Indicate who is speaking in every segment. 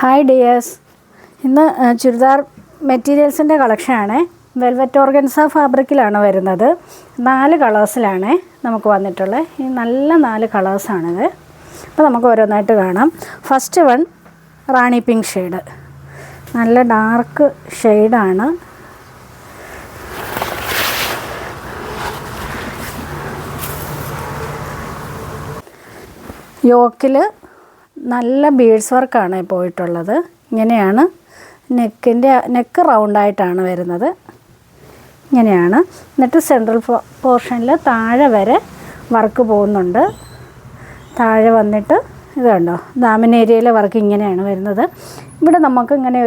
Speaker 1: Hi dears, ഇന്ന് ചുരിദാർ മെറ്റീരിയൽസിൻ്റെ കളക്ഷനാണ്. Velvet organza ഫാബ്രിക്കിലാണ് വരുന്നത്. 4 കളേഴ്സിലാണ് നമുക്ക് വന്നിട്ടുള്ളത്. ഈ നല്ല 4 കളേഴ്സാണിത്. അപ്പോൾ നമുക്ക് ഓരോന്നായിട്ട് കാണാം. ഫസ്റ്റ് വൺ റാണി പിങ്ക് ഷെയ്ഡ്, നല്ല ഡാർക്ക് ഷെയ്ഡാണ്. യോക്കിൽ നല്ല ബീഡ്സ് വർക്കാണ് പോയിട്ടുള്ളത്. ഇങ്ങനെയാണ് നെക്ക് റൗണ്ടായിട്ടാണ് വരുന്നത്. ഇങ്ങനെയാണ്. എന്നിട്ട് സെൻട്രൽ പോർഷനിൽ താഴെ വരെ വർക്ക് പോകുന്നുണ്ട്. താഴെ വന്നിട്ട് ഇത് കണ്ടോ, ദാമൻ ഏരിയയിലെ വർക്ക് ഇങ്ങനെയാണ് വരുന്നത്. ഇവിടെ നമുക്ക് ഇങ്ങനെ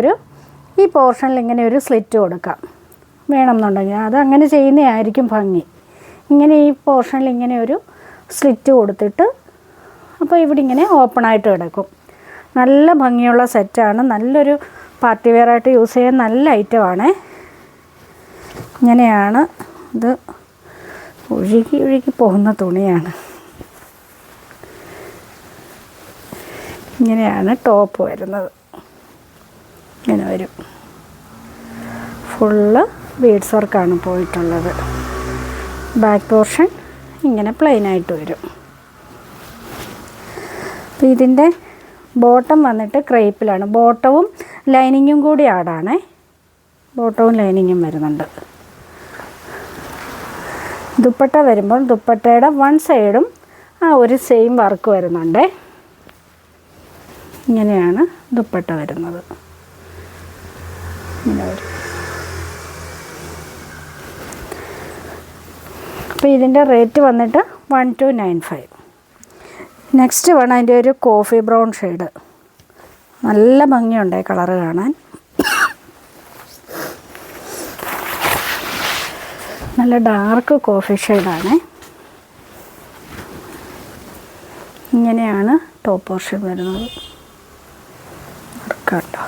Speaker 1: ഈ പോർഷനിൽ ഇങ്ങനെ ഒരു സ്ലിറ്റ് കൊടുക്കാം വേണമെന്നുണ്ടെങ്കിൽ. അത് അങ്ങനെ ചെയ്യുന്നതായിരിക്കും ഭംഗി. ഇങ്ങനെ ഈ പോർഷനിൽ ഇങ്ങനെ ഒരു സ്ലിറ്റ് കൊടുത്തിട്ട് അപ്പോൾ ഇവിടെ ഇങ്ങനെ ഓപ്പണായിട്ട് കിടക്കും. നല്ല ഭംഗിയുള്ള സെറ്റാണ്. നല്ലൊരു പാർട്ടി വെയറായിട്ട് യൂസ് ചെയ്യാൻ നല്ല ഐറ്റമാണ്. ഇങ്ങനെയാണ്. ഇത് ഒഴുകി പോകുന്ന തുണിയാണ്. ഇങ്ങനെയാണ് ടോപ്പ് വരുന്നത്. ഇങ്ങനെ വരും. ഫുള്ള് ബീഡ്സ് വർക്കാണ് പോയിട്ടുള്ളത്. ബാക്ക് പോർഷൻ ഇങ്ങനെ പ്ലെയിനായിട്ട് വരും. അപ്പോൾ ഇതിൻ്റെ ബോട്ടം വന്നിട്ട് ക്രേപ്പിലാണ്. ബോട്ടവും ലൈനിങ്ങും കൂടി ആടാണേ. ബോട്ടവും ലൈനിങ്ങും വരുന്നുണ്ട്. ദുപ്പട്ട വരുമ്പോൾ ദുപ്പട്ടയുടെ വൺ സൈഡും ആ ഒരു സെയിം വർക്ക് വരുന്നുണ്ട്. ഇങ്ങനെയാണ് ദുപ്പട്ട വരുന്നത്. ഇങ്ങനെ വരും. അപ്പോൾ ഇതിൻ്റെ റേറ്റ് വന്നിട്ട് 1295. നെക്സ്റ്റ് വേണം അതിൻ്റെ ഒരു കോഫി ബ്രൗൺ ഷെയ്ഡ്. നല്ല ഭംഗിയുണ്ട് കളറ് കാണാൻ. നല്ല ഡാർക്ക് കോഫി ഷെയ്ഡാണ്. ഇങ്ങനെയാണ് ടോപ്പ് പോർഷൻ വരുന്നത്. കേട്ടോ,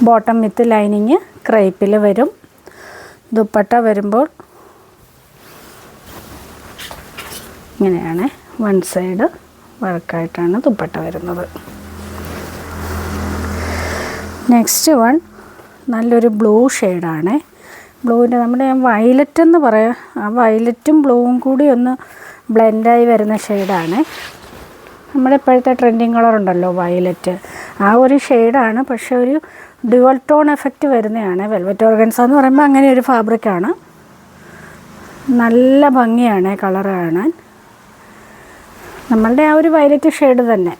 Speaker 1: ബോട്ടം വിത്ത് ലൈനിങ് ക്രേപ്പിൽ വരും. ദുപ്പട്ട വരുമ്പോൾ ഇങ്ങനെയാണ്. വൺ സൈഡ് വർക്കായിട്ടാണ് ദുപ്പട്ട വരുന്നത്. നെക്സ്റ്റ് വൺ നല്ലൊരു ബ്ലൂ ഷെയ്ഡാണ്. ബ്ലൂവിൻ്റെ നമ്മുടെ വയലറ്റ് എന്ന് പറയാം. ആ വയലറ്റും ബ്ലൂവും കൂടി ഒന്ന് ബ്ലെൻഡായി വരുന്ന ഷെയ്ഡാണ്. നമ്മുടെ ഇപ്പോഴത്തെ ട്രെൻഡിങ് കളർ ഉണ്ടല്ലോ വയലറ്റ്, ആ ഒരു ഷെയ്ഡാണ്. പക്ഷേ ഒരു ഡ്യുവൽ ടോൺ എഫക്റ്റ് വരുന്നതാണ്. വെൽവെറ്റ് ഓർഗൻസ എന്ന് പറയുമ്പോൾ അങ്ങനെ ഒരു ഫാബ്രിക്കാണ്. നല്ല ഭംഗിയാണ് കളർ കാണാൻ. നമ്മളുടെ ആ ഒരു വയലറ്റ് ഷെയ്ഡ് തന്നെ.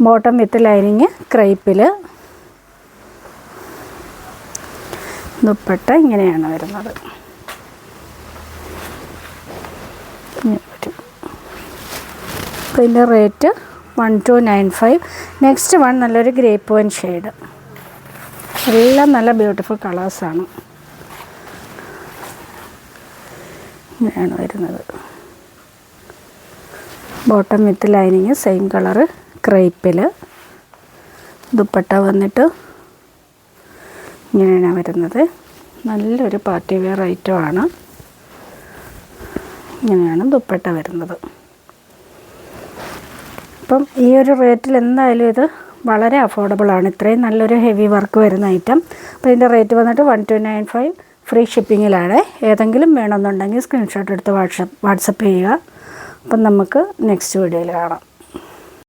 Speaker 1: ബോട്ടം വിത്ത് ലൈനിങ് ക്രേപ്പിൽ. ദുപ്പട്ട ഇങ്ങനെയാണ് വരുന്നത്. അപ്പോൾ ഇതിൻ്റെ റേറ്റ് 1295. നെക്സ്റ്റ് വൺ നല്ലൊരു ഗ്രേപ്പ് വൈൻ ഷെയ്ഡ്. എല്ലാം നല്ല ബ്യൂട്ടിഫുൾ കളേഴ്സാണ്. ഇങ്ങനെയാണ് വരുന്നത്. Bottom with lining same colour ക്രേപ്പിൽ. ദുപ്പട്ട വന്നിട്ട് ഇങ്ങനെയാണ് വരുന്നത്. നല്ലൊരു പാർട്ടി വെയർ ഐറ്റമാണ്. ഇങ്ങനെയാണ് ദുപ്പട്ട വരുന്നത്. അപ്പം ഈ ഒരു റേറ്റിൽ എന്തായാലും ഇത് വളരെ അഫോർഡബിളാണ്. ഇത്രയും നല്ലൊരു ഹെവി വർക്ക് വരുന്ന ഐറ്റം. അപ്പോൾ ഇതിൻ്റെ റേറ്റ് വന്നിട്ട് 1295. ഫ്രീ ഷിപ്പിങ്ങിലാണ്. ഏതെങ്കിലും വേണമെന്നുണ്ടെങ്കിൽ സ്ക്രീൻഷോട്ട് എടുത്ത് വാട്സപ്പ് ചെയ്യുക. അപ്പം നമുക്ക് നെക്സ്റ്റ് വീഡിയോയിൽ കാണാം.